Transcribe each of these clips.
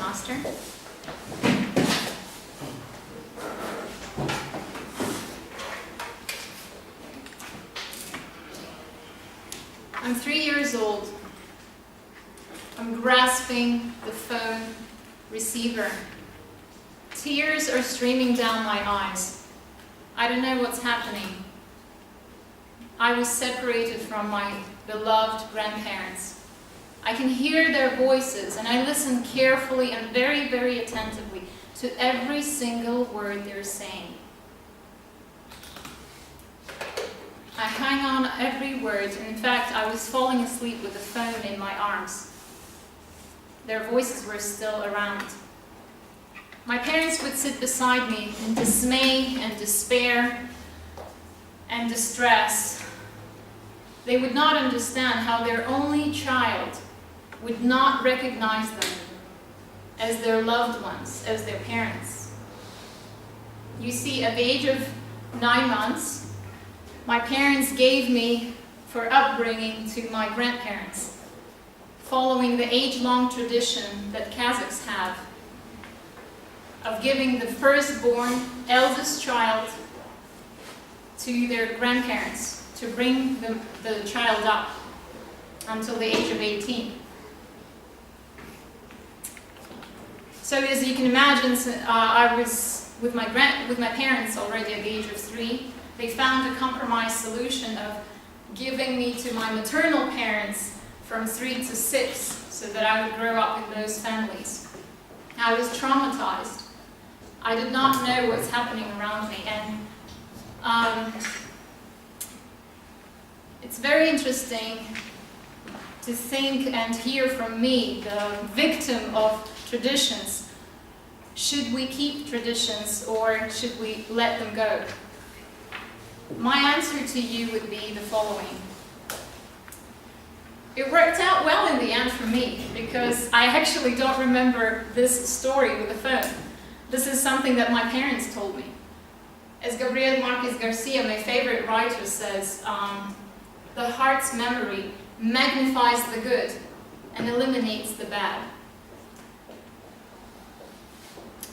Toastmaster. I'm 3 years old. I'm grasping the phone receiver. Tears are streaming down my eyes. I don't know what's happening. I was separated from my beloved grandparents. I can hear their voices, and I listen carefully and very, very attentively to every single word they're saying. I hang on every word, and in fact, I was falling asleep with the phone in my arms. Their voices were still around. My parents would sit beside me in dismay and despair and distress. They would not understand how their only child would not recognize them as their loved ones, as their parents. You see, at the age of 9 months, my parents gave me for upbringing to my grandparents, following the age-long tradition that Kazakhs have of giving the firstborn, eldest child to their grandparents to bring the child up until the age of 18. So as you can imagine, I was with my parents already at the age of 3. They found a compromise solution of giving me to my maternal parents from 3 to 6 so that I would grow up in those families. I was traumatized. I did not know what's happening around me, and it's very interesting to think and hear from me, the victim of traditions. Should we keep traditions or should we let them go? My answer to you would be the following. It worked out well in the end for me, because I actually don't remember this story with the phone. This is something that my parents told me. As Gabriel Marquez Garcia, my favorite writer, says, the heart's memory magnifies the good and eliminates the bad.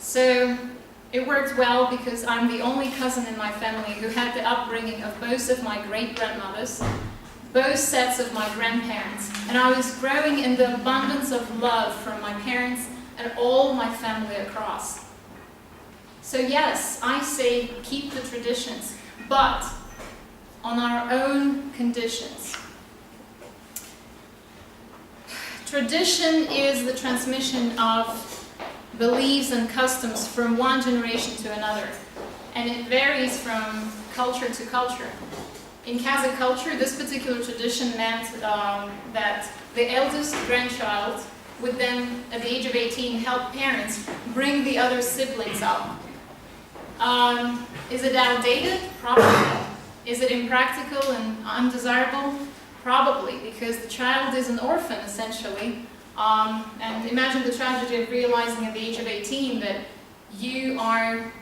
So it worked well because I'm the only cousin in my family who had the upbringing of both of my great-grandmothers, both sets of my grandparents, and I was growing in the abundance of love from my parents and all my family across. So yes, I say keep the traditions, but on our own conditions. Tradition is the transmission of beliefs and customs from one generation to another, and it varies from culture to culture. In Kazakh culture, this particular tradition meant that the eldest grandchild would then, at the age of 18, help parents bring the other siblings up. Is it outdated? Probably. Is it impractical and undesirable? Probably, because the child is an orphan, essentially. And imagine the tragedy of realizing at the age of 18 that you are,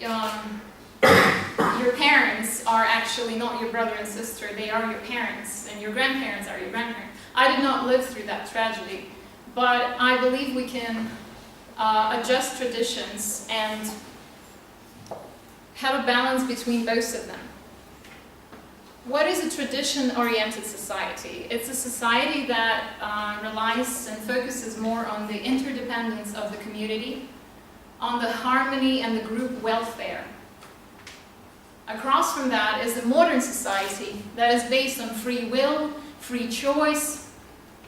your parents are actually not your brother and sister, they are your parents, and your grandparents are your grandparents. I did not live through that tragedy, but I believe we can adjust traditions and have a balance between both of them. What is a tradition-oriented society? It's a society that relies and focuses more on the interdependence of the community, on the harmony and the group welfare. Across from that is a modern society that is based on free will, free choice.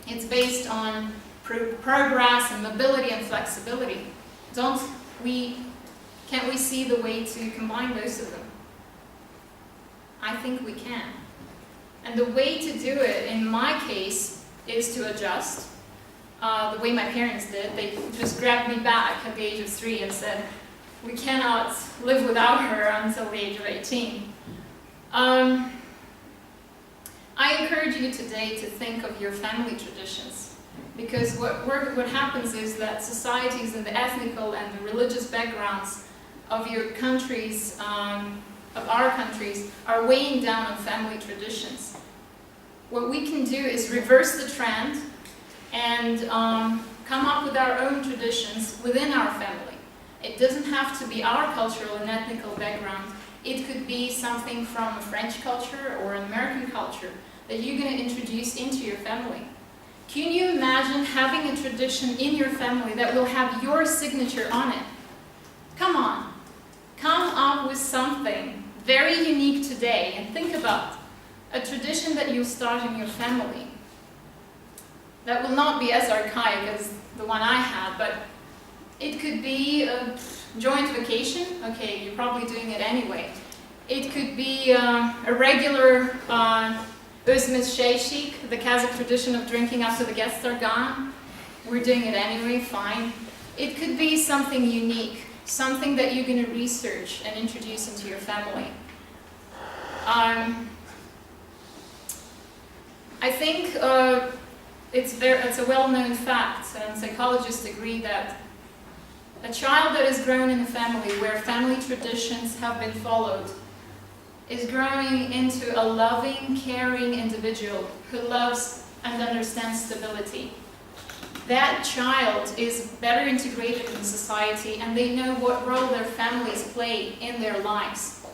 It's based on progress and mobility and flexibility. Can't we see the way to combine both of them? I think we can. And the way to do it, in my case, is to adjust. The way my parents did, they just grabbed me back at the age of 3 and said, we cannot live without her until the age of 18. I encourage you today to think of your family traditions, because what happens is that societies and the ethnical and the religious backgrounds of your countries, of our countries, are weighing down on family traditions. What we can do is reverse the trend and come up with our own traditions within our family. It doesn't have to be our cultural and ethnical background. It could be something from a French culture or an American culture that you're going to introduce into your family. Can you imagine having a tradition in your family that will have your signature on it? Come on, come up with something very unique today and think about a tradition that you start in your family that will not be as archaic as the one I had, but it could be a joint vacation. Okay, you're probably doing it anyway. It could be a regular Özmez the Kazakh tradition of drinking after the guests are gone. We're doing it anyway, fine. It could be something unique, something that you're going to research and introduce into your family. I think it's a well-known fact, and psychologists agree that a child that is grown in a family where family traditions have been followed is growing into a loving, caring individual who loves and understands stability. That child is better integrated in society, and they know what role their families play in their lives.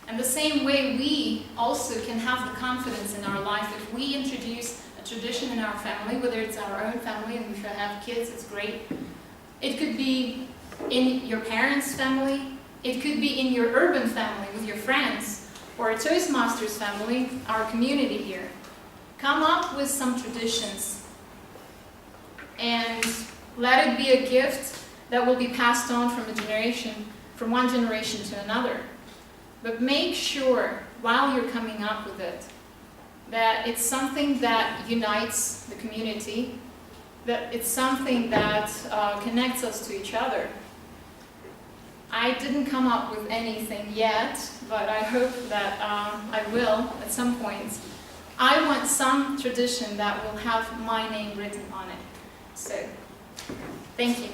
And the same way, we also can have the confidence in our life if we introduce a tradition in our family, whether it's our own family and we should have kids, it's great. It could be in your parents' family, it could be in your urban family with your friends, or a Toastmasters family, our community here. Come up with some traditions and let it be a gift that will be passed on from one generation to another. But make sure, while you're coming up with it, that it's something that unites the community, that it's something that connects us to each other. I didn't come up with anything yet, but I hope that I will at some point. I want some tradition that will have my name written on it. So, thank you.